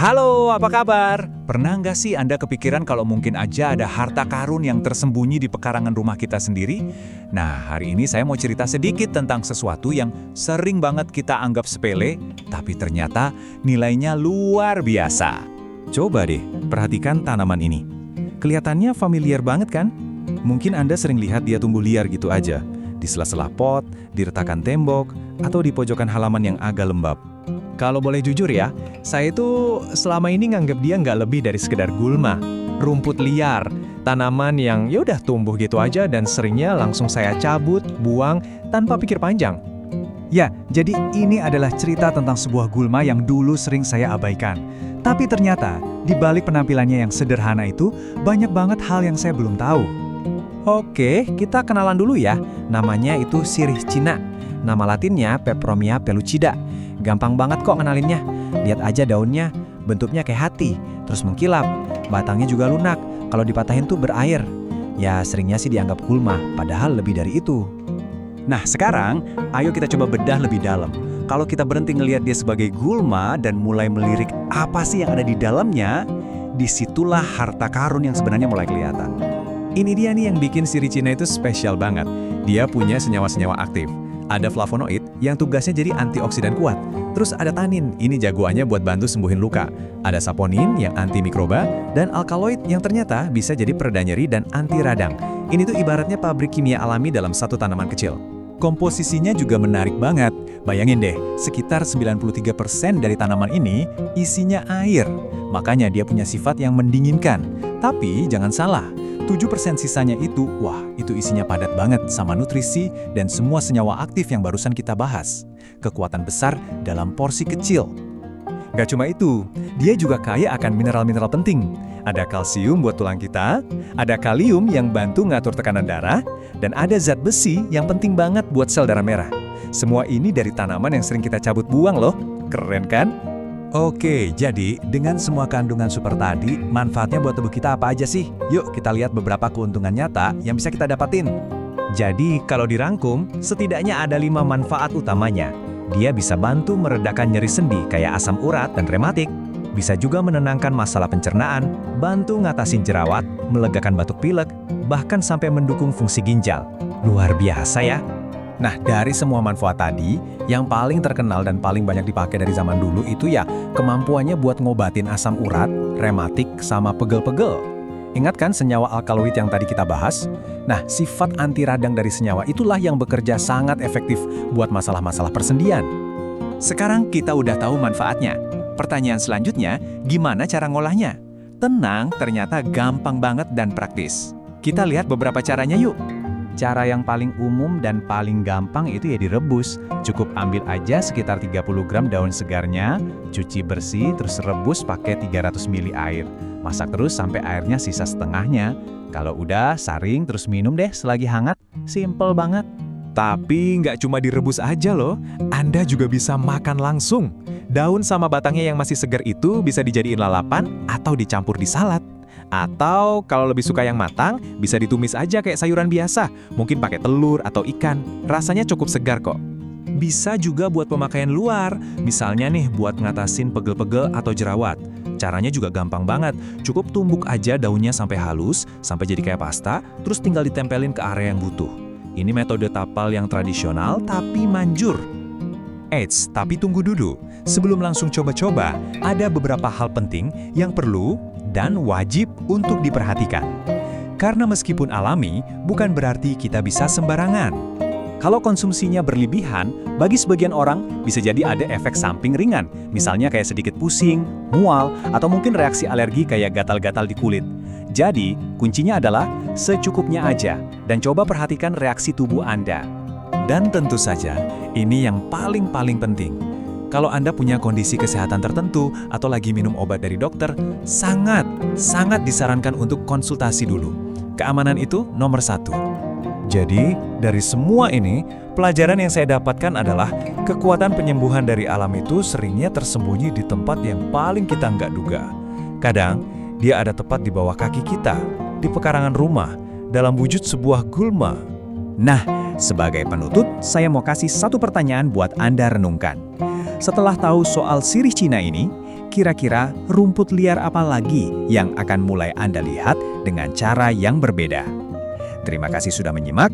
Halo, apa kabar? Pernah nggak sih Anda kepikiran kalau mungkin aja ada harta karun yang tersembunyi di pekarangan rumah kita sendiri? Nah, hari ini saya mau cerita sedikit tentang sesuatu yang sering banget kita anggap sepele, tapi ternyata nilainya luar biasa. Coba deh, perhatikan tanaman ini. Kelihatannya familiar banget kan? Mungkin Anda sering lihat dia tumbuh liar gitu aja, di sela-sela pot, di retakan tembok, atau di pojokan halaman yang agak lembab. Kalau boleh jujur ya, saya itu selama ini nganggap dia nggak lebih dari sekedar gulma, rumput liar, tanaman yang yaudah tumbuh gitu aja dan seringnya langsung saya cabut, buang, tanpa pikir panjang. Ya, jadi ini adalah cerita tentang sebuah gulma yang dulu sering saya abaikan. Tapi ternyata, di balik penampilannya yang sederhana itu, banyak banget hal yang saya belum tahu. Oke, kita kenalan dulu ya. Namanya itu sirih Cina. Nama latinnya Peperomia pellucida. Gampang banget kok ngenalinnya. Lihat aja daunnya, bentuknya kayak hati, terus mengkilap. Batangnya juga lunak, kalau dipatahin tuh berair. Ya seringnya sih dianggap gulma, padahal lebih dari itu. Nah, sekarang ayo kita coba bedah lebih dalam. Kalau kita berhenti ngelihat dia sebagai gulma dan mulai melirik apa sih yang ada di dalamnya, disitulah harta karun yang sebenarnya mulai kelihatan. Ini dia nih yang bikin sirih Cina itu spesial banget. Dia punya senyawa-senyawa aktif. Ada flavonoid yang tugasnya jadi antioksidan kuat. Terus ada tanin, ini jagoannya buat bantu sembuhin luka. Ada saponin yang anti mikroba, dan alkaloid yang ternyata bisa jadi pereda nyeri dan anti radang. Ini tuh ibaratnya pabrik kimia alami dalam satu tanaman kecil. Komposisinya juga menarik banget. Bayangin deh, sekitar 93% dari tanaman ini isinya air. Makanya dia punya sifat yang mendinginkan. Tapi jangan salah, 7% sisanya itu, itu isinya padat banget sama nutrisi dan semua senyawa aktif yang barusan kita bahas. Kekuatan besar dalam porsi kecil. Gak cuma itu, dia juga kaya akan mineral-mineral penting. Ada kalsium buat tulang kita, ada kalium yang bantu ngatur tekanan darah, dan ada zat besi yang penting banget buat sel darah merah. Semua ini dari tanaman yang sering kita cabut buang loh. Keren kan? Oke, jadi dengan semua kandungan super tadi, manfaatnya buat tubuh kita apa aja sih? Yuk kita lihat beberapa keuntungan nyata yang bisa kita dapatin. Jadi kalau dirangkum, setidaknya ada 5 manfaat utamanya. Dia bisa bantu meredakan nyeri sendi kayak asam urat dan rematik. Bisa juga menenangkan masalah pencernaan, bantu ngatasin jerawat, melegakan batuk pilek, bahkan sampai mendukung fungsi ginjal. Luar biasa ya. Nah, dari semua manfaat tadi, yang paling terkenal dan paling banyak dipakai dari zaman dulu itu ya kemampuannya buat ngobatin asam urat, rematik, sama pegel-pegel. Ingat kan senyawa alkaloid yang tadi kita bahas? Nah, sifat anti radang dari senyawa itulah yang bekerja sangat efektif buat masalah-masalah persendian. Sekarang kita udah tahu manfaatnya. Pertanyaan selanjutnya, gimana cara ngolahnya? Tenang, ternyata gampang banget dan praktis. Kita lihat beberapa caranya yuk. Cara yang paling umum dan paling gampang itu ya direbus. Cukup ambil aja sekitar 30 gram daun segarnya, cuci bersih, terus rebus pakai 300 ml air. Masak terus sampai airnya sisa setengahnya. Kalau udah, saring terus minum deh selagi hangat. Simple banget. Tapi nggak cuma direbus aja loh, Anda juga bisa makan langsung. Daun sama batangnya yang masih segar itu bisa dijadiin lalapan atau dicampur di salad. Atau kalau lebih suka yang matang, bisa ditumis aja kayak sayuran biasa. Mungkin pakai telur atau ikan. Rasanya cukup segar kok. Bisa juga buat pemakaian luar, misalnya nih buat ngatasin pegel-pegel atau jerawat. Caranya juga gampang banget, cukup tumbuk aja daunnya sampai halus, sampai jadi kayak pasta, terus tinggal ditempelin ke area yang butuh. Ini metode tapal yang tradisional tapi manjur. Eits, tapi tunggu dulu. Sebelum langsung coba-coba, ada beberapa hal penting yang perlu dan wajib untuk diperhatikan. Karena meskipun alami, bukan berarti kita bisa sembarangan. Kalau konsumsinya berlebihan, bagi sebagian orang bisa jadi ada efek samping ringan, misalnya kayak sedikit pusing, mual, atau mungkin reaksi alergi kayak gatal-gatal di kulit. Jadi, kuncinya adalah secukupnya aja, dan coba perhatikan reaksi tubuh Anda. Dan tentu saja, ini yang paling penting. Kalau Anda punya kondisi kesehatan tertentu atau lagi minum obat dari dokter, sangat disarankan untuk konsultasi dulu. Keamanan itu nomor 1. Jadi, dari semua ini, pelajaran yang saya dapatkan adalah kekuatan penyembuhan dari alam itu seringnya tersembunyi di tempat yang paling kita nggak duga. Kadang, dia ada tepat di bawah kaki kita, di pekarangan rumah, dalam wujud sebuah gulma. Nah, sebagai penutup, saya mau kasih satu pertanyaan buat Anda renungkan. Setelah tahu soal sirih Cina ini, Kira-kira rumput liar apa lagi yang akan mulai Anda lihat dengan cara yang berbeda? Terima kasih sudah menyimak.